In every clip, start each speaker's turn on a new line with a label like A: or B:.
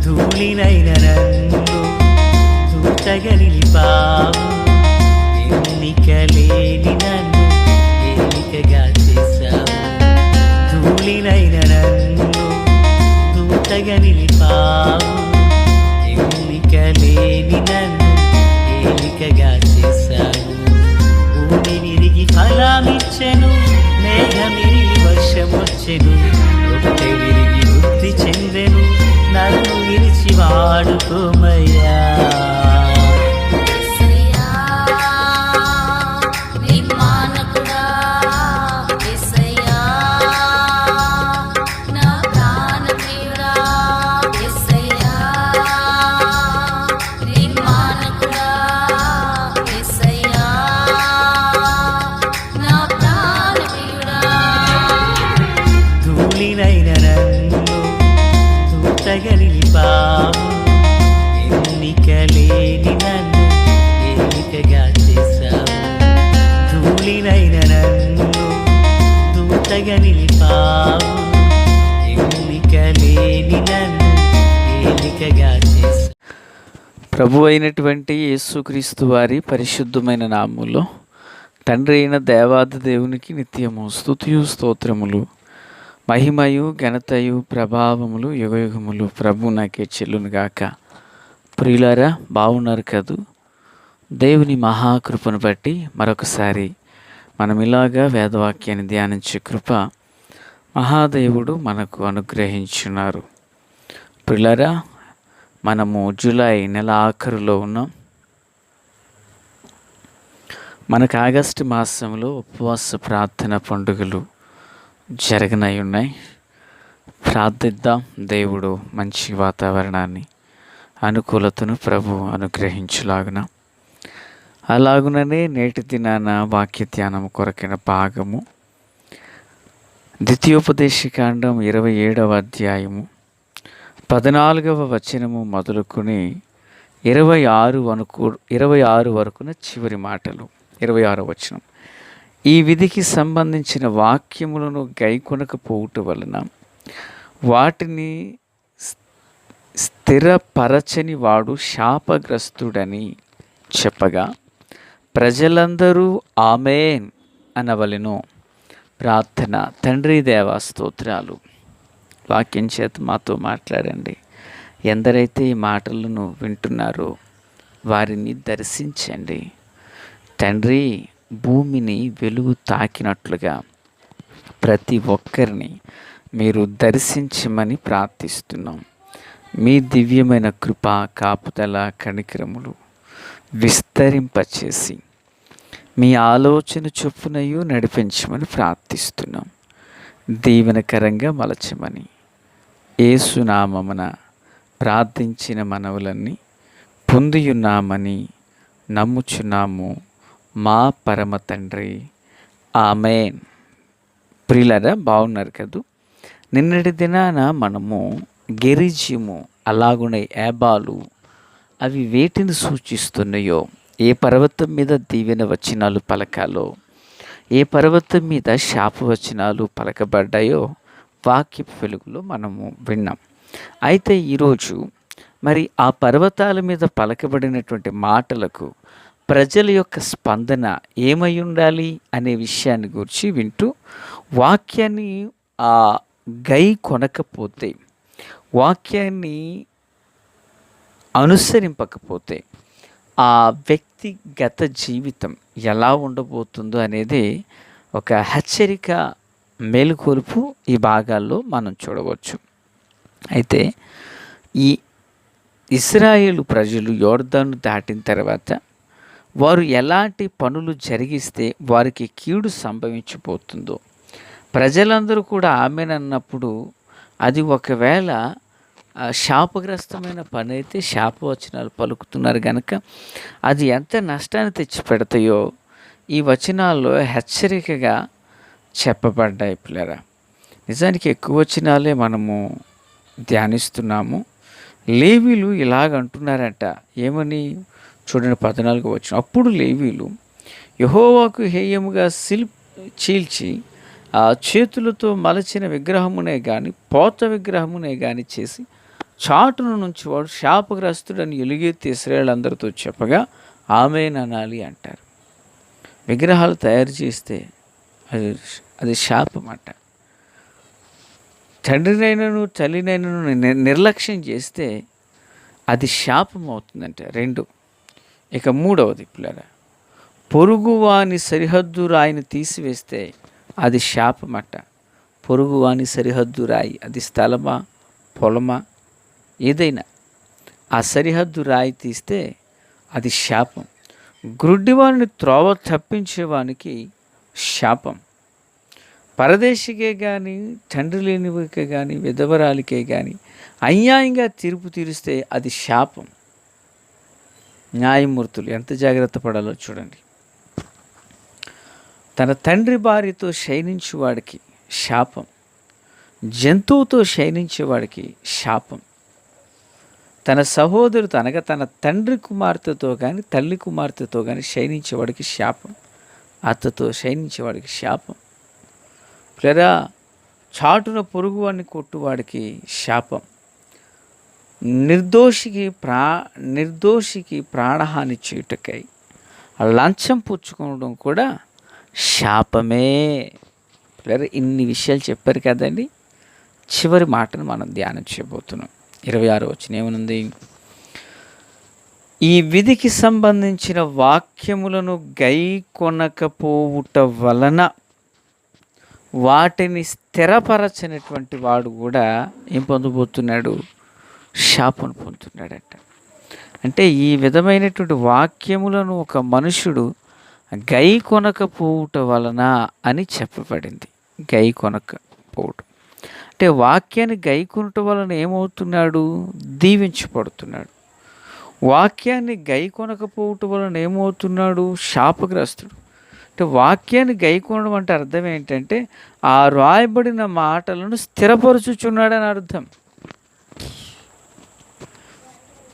A: ధూళినైన నన్ను దూతగా నిలిపావు, ఎన్నికలేని నన్ను ఏలికగా చేశావు. ధూళినైన నన్ను దూతగా నిలిపావు, ఎన్నికలేని నన్ను ఏలికగా చేశావు. భూమి విరిగి ఫలమిచ్చెను, మేఘమిరిగి వర్షమొచ్చెను, రొట్టె విరిగి వృద్ధి చెందెను, నన్ను విరిచి వాడుకోమయ్యా. ధూళినైన నన్ను దూతగా నిలిపావు, ఎన్నికలేని నన్ను ఏలికగా చేశావు. ధూళినైన నన్ను దూతగా నిలిపావు, ఎన్నికలేని నన్ను ఏలికగా చేశావు. ప్రభు అయినటువంటి యేసుక్రీస్తు వారి పరిశుద్ధమైన నామములో తండ్రి అయిన దేవాది దేవునికి నిత్యము స్తుతియు స్తోత్రములు, మహిమయు ఘనతయు ప్రభావములు యుగయుగములు ప్రభు నాకే చెల్లును గాక. ప్రియులారా, బాగున్నారు కదూ? దేవుని మహాకృపను బట్టి మరొకసారి మనం ఇలాగా వేదవాక్యాన్ని ధ్యానించే కృప మహాదేవుడు మనకు అనుగ్రహించున్నారు. ప్రియులారా, మనము జూలై నెల ఆఖరులో ఉన్నాం. మనకు ఆగస్టు మాసంలో ఉపవాస ప్రార్థన పండుగలు జరగనై ఉన్నాయి. ప్రార్థిద్దాం, దేవుడు మంచి వాతావరణాన్ని అనుకూలతను ప్రభు అనుగ్రహించులాగున. అలాగుననే నేటి దినాన వాక్య ధ్యానం కొరకైన భాగము ద్వితీయోపదేశకాండం 27వ అధ్యాయము 14వ వచనము మొదలుకొని 26 వరకున చివరి మాటలు. 26వ వచనం: ఈ విధికి సంబంధించిన వాక్యములను గైకొనకపోవుట వలన వాటిని స్థిరపరచని వాడు శాపగ్రస్తుడని చెప్పగా ప్రజలందరూ ఆమేన్ అనవలెను. ప్రార్థన. తండ్రి దేవా, స్తోత్రాలు. వాక్యం చేత మాతో మాట్లాడండి. ఎందరైతే ఈ మాటలను వింటున్నారో వారిని దర్శించండి తండ్రి. భూమిని వెలుగు తాకినట్లుగా ప్రతి ఒక్కరిని మీరు దర్శించమని ప్రార్థిస్తున్నాం. మీ దివ్యమైన కృప, కాపుదల, కనికరములు విస్తరింపచేసి మీ ఆలోచన చొప్పునయు నడిపించమని ప్రార్థిస్తున్నాం. దీవెనకరంగా మలచమని యేసునామమున ప్రార్థించిన మనవులన్నీ పొందియున్నామని నమ్ముచున్నాము మా పరమ తండ్రి, ఆమేన్. ప్రియులారా, బాగున్నారు కదూ? నిన్నటి దినాన మనము గెరిజిము, అలాగునే ఏబాలు, అవి వేటిని సూచిస్తున్నాయో, ఏ పర్వతం మీద దీవెన వచనాలు పలకాలో, ఏ పర్వతం మీద శాపవచనాలు పలకబడ్డాయో వాక్యపు వెలుగులో మనము విన్నాం. అయితే ఈరోజు మరి ఆ పర్వతాల మీద పలకబడినటువంటి మాటలకు ప్రజల యొక్క స్పందన ఏమై ఉండాలి అనే విషయాన్ని గురించి వింటూ, వాక్యాన్ని గై కొనకపోతే, వాక్యాన్ని అనుసరింపకపోతే ఆ వ్యక్తిగత జీవితం ఎలా ఉండబోతుందో అనేది ఒక హెచ్చరిక, మేలుకొలుపు ఈ భాగాల్లో మనం చూడవచ్చు. అయితే ఈ ఇశ్రాయేలు ప్రజలు యోర్దాను దాటిన తర్వాత వారు ఎలాంటి పనులు జరిగిస్తే వారికి కీడు సంభవించబోతుందో, ప్రజలందరూ కూడా ఆమెన్ అన్నప్పుడు అది ఒకవేళ శాపగ్రస్తమైన పని అయితే శాపవచనాలు పలుకుతున్నారు కనుక అది ఎంత నష్టాన్ని తెచ్చి పెడతాయో ఈ వచనాల్లో హెచ్చరికగా చెప్పబడ్డాయి. పిల్లరా, నిజానికి ఎక్కువ వచనాలే మనము ధ్యానిస్తున్నాము. లేవీలు ఇలాగంటున్నారట. ఏమని చూడండి, 14వ వచనం: అప్పుడు లేవీలు యెహోవాకు హేయముగా చీల్చి ఆ చేతులతో మలచిన విగ్రహమునే గాని పోత విగ్రహమునే గాని చేసి చాటును నుంచి వాడు శాపగ్రస్తుడని ఎలుగెత్తి ఇశ్రాయేలు అందరితో చెప్పగా ఆమేన్ అనాలి అంటారు. విగ్రహాలు తయారు చేస్తే అది అది శాపం అంట. తండ్రినైనను తల్లినైనను నిర్లక్ష్యం చేస్తే అది శాపం అవుతుందంట. 2. ఇక 3వది పిల్లరా, పొరుగువాని సరిహద్దు రాయిని తీసివేస్తే అది శాపమట. పొరుగువాని సరిహద్దు రాయి, అది స్థలమా పొలమా ఏదైనా, ఆ సరిహద్దు రాయి తీస్తే అది శాపం. గ్రుడ్డివాడిని త్రోవ తప్పించేవానికి శాపం. పరదేశికే కానీ, తండ్రి లేనివికే కానీ, విధవరాలికే కానీ అన్యాయంగా తీర్పు తీరిస్తే అది శాపం. న్యాయమూర్తులు ఎంత జాగ్రత్త పడాలో చూడండి. తన తండ్రి భార్యతో శయనించేవాడికి శాపం, జంతువుతో శయనించేవాడికి శాపం. తన సహోదరుడు అనగా తన తండ్రి కుమార్తెతో కానీ తల్లి కుమార్తెతో కానీ శయనించేవాడికి శాపం, అత్తతో శయనించేవాడికి శాపం. లేదా చాటున పొరుగువాడిని కొట్టువాడికి శాపం. నిర్దోషికి ప్రాణహాని చేయుటకై లంచం పుచ్చుకోవడం కూడా శాపమే. లేదా ఇన్ని విషయాలు చెప్పారు కదండి. చివరి మాటను మనం ధ్యానం చేయబోతున్నాం. 26 వచనం ఏమనుంది? ఈ విధికి సంబంధించిన వాక్యములను గైకొనకపోవుట వలన వాటిని స్థిరపరచనటువంటి వాడు కూడా ఏం పొందబోతున్నాడు? శాపం పొందుతున్నాడట. అంటే ఈ విధమైనటువంటి వాక్యములను ఒక మనుషుడు గైకొనకపోవుట వలన అని చెప్పబడింది. గైకొనకపోవటం అంటే వాక్యాన్ని గైకొనటం వలన ఏమవుతున్నాడు? దీవించబడుతున్నాడు. వాక్యాన్ని గైకొనకపోవటం వలన ఏమవుతున్నాడు? శాపగ్రస్తుడు. అంటే వాక్యాన్ని గైకొనడం అంటే అర్థం ఏంటంటే ఆ రాయబడిన మాటలను స్థిరపరచుచున్నాడని అర్థం.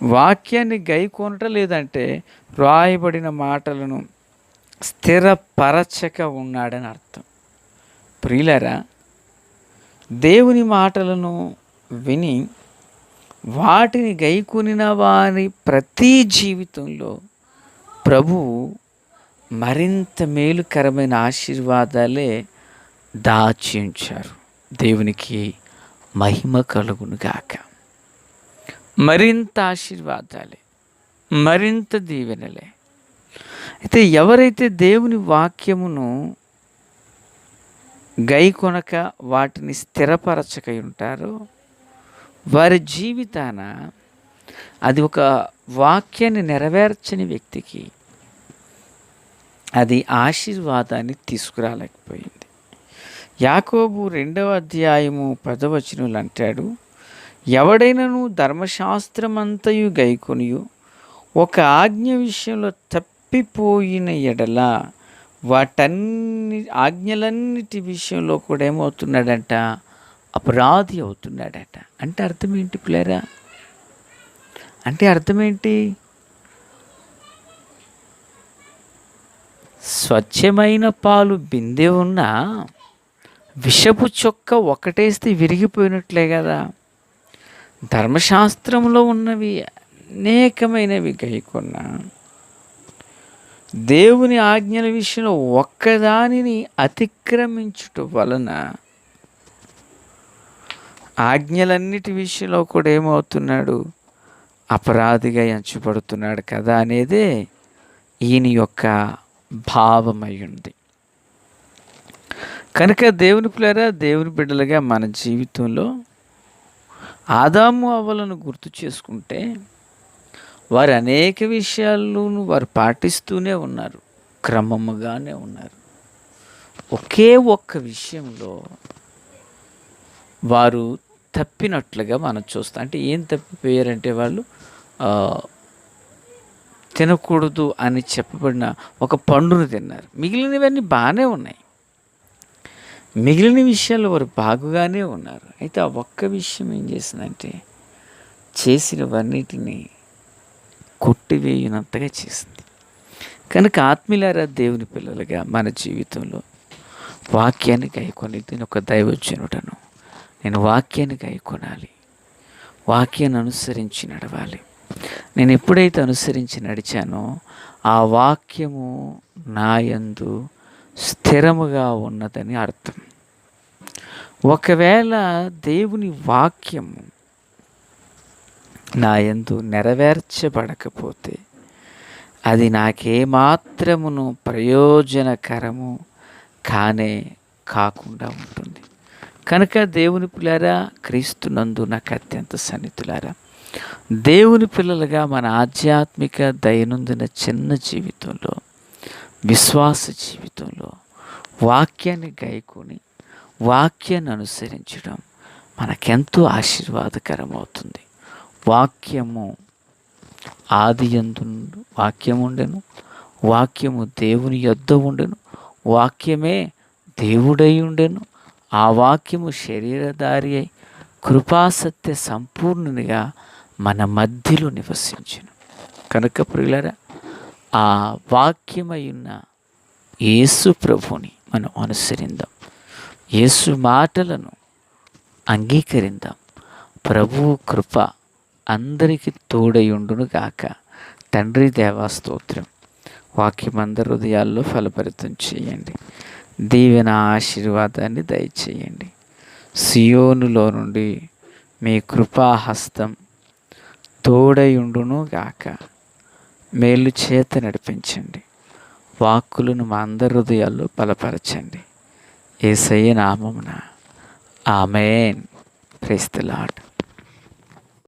A: వాక్యాన్ని గైకొనటం లేదంటే రాయబడిన మాటలను స్థిరపరచక ఉన్నాడని అర్థం. ప్రియులారా, దేవుని మాటలను విని వాటిని గైకొనిన వారి ప్రతి జీవితంలో ప్రభువు మరింత మేలుకరమైన ఆశీర్వాదాలే దాచి ఉంచారు. దేవునికి మహిమ కలుగును గాక. మరింత ఆశీర్వాదాలే, మరింత దీవెనలే. అయితే ఎవరైతే దేవుని వాక్యమును గైకొనక వాటిని స్థిరపరచక ఉంటారో వారి జీవితాన అది ఒక వాక్యాన్ని నెరవేర్చని వ్యక్తికి అది ఆశీర్వాదాన్ని తీసుకురాలేకపోయింది. యాకోబు 2వ అధ్యాయము 10వ వచనంలో అంటాడు, ఎవడైనను ధర్మశాస్త్రమంతయు గైకొనియు ఒక ఆజ్ఞ విషయంలో తప్పిపోయిన ఎడల ఆజ్ఞలన్నిటి విషయంలో కూడా ఏమవుతున్నాడంట? అపరాధి అవుతున్నాడట. అంటే అర్థం ఏంటి పిల్లరా? అంటే అర్థం ఏంటి? స్వచ్ఛమైన పాలు బిందె ఉన్నా విషపు చొక్క ఒకటేస్తే విరిగిపోయినట్లే కదా. ధర్మశాస్త్రంలో ఉన్నవి అనేకమైనవి గైకొన్నా దేవుని ఆజ్ఞల విషయంలో ఒక్కదానిని అతిక్రమించుట వలన ఆజ్ఞలన్నిటి విషయంలో కూడా ఏమవుతున్నాడు? అపరాధిగా ఎంచబడుతున్నాడు కదా అనేదే ఈయన యొక్క భావమై ఉంది. కనుక దేవుని పిల్లరా, దేవుని బిడ్డలుగా మన జీవితంలో ఆదాము అవ్వలను గుర్తు చేసుకుంటే వారు అనేక విషయాలను వారు పాటిస్తూనే ఉన్నారు, క్రమముగానే ఉన్నారు. ఒకే ఒక్క విషయంలో వారు తప్పినట్లుగా మనం చూస్తాం. అంటే ఏం తప్పిపోయారంటే వాళ్ళు తినకూడదు అని చెప్పబడిన ఒక పండును తిన్నారు. మిగిలినవన్నీ బాగానే ఉన్నాయి, మిగిలిన విషయాల్లో వారు బాగుగానే ఉన్నారు. అయితే ఆ ఒక్క విషయం ఏం చేసిందంటే చేసినవన్నిటినీ కొట్టివేయనంతగా చేసింది. కనుక ఆత్మీయులారా, దేవుని పిల్లలుగా మన జీవితంలో వాక్యాన్ని గైకొని, నేను ఒక దైవజనుడను, నేను వాక్యాన్ని గైకొనాలి, వాక్యాన్ని అనుసరించి నడవాలి. నేను ఎప్పుడైతే అనుసరించి నడిచానో ఆ వాక్యము నా యందు స్థిరముగా ఉన్నదని అర్థం. ఒకవేళ దేవుని వాక్యము నా యందు నెరవేర్చబడకపోతే అది నాకేమాత్రమును ప్రయోజనకరము కాకుండా ఉంటుంది. కనుక దేవుని పిల్లరా, క్రీస్తునందు నాకు అత్యంత సన్నిహితులారా, దేవుని పిల్లలుగా మన ఆధ్యాత్మిక దైనందిన చిన్న జీవితంలో, విశ్వాస జీవితంలో వాక్యాన్ని గైకొని వాక్యాన్ని అనుసరించడం మనకెంతో ఆశీర్వాదకరం అవుతుంది. వాక్యము ఆదియందు వాక్యము ఉండెను, వాక్యము దేవుని యొద్ద ఉండెను, వాక్యమే దేవుడై ఉండెను, ఆ వాక్యము శరీరధారి అయి కృపాసత్య సంపూర్ణునిగా మన మధ్యలో నివసించెను. కనుక ప్రియులారా, ఆ వాక్యమై ఉన్న యేసు ప్రభుని మనం అనుసరిందాం, యేసు మాటలను అంగీకరిందాం. ప్రభువు కృప అందరికీ తోడయుండును గాక. తండ్రి దేవా స్తోత్రం. వాక్యమందరి హృదయాల్లో ఫలభరితం చేయండి. దీవెన ఆశీర్వాదాన్ని దయచేయండి. సియోనులో నుండి మీ కృపాహస్తం తోడయుండును గాక. మేలు చేత నడిపించండి. వాక్కులను మా అందరి హృదయాల్లో బలపరచండి. యేసయ్య నామమున ఆమేన్. Praise the lord.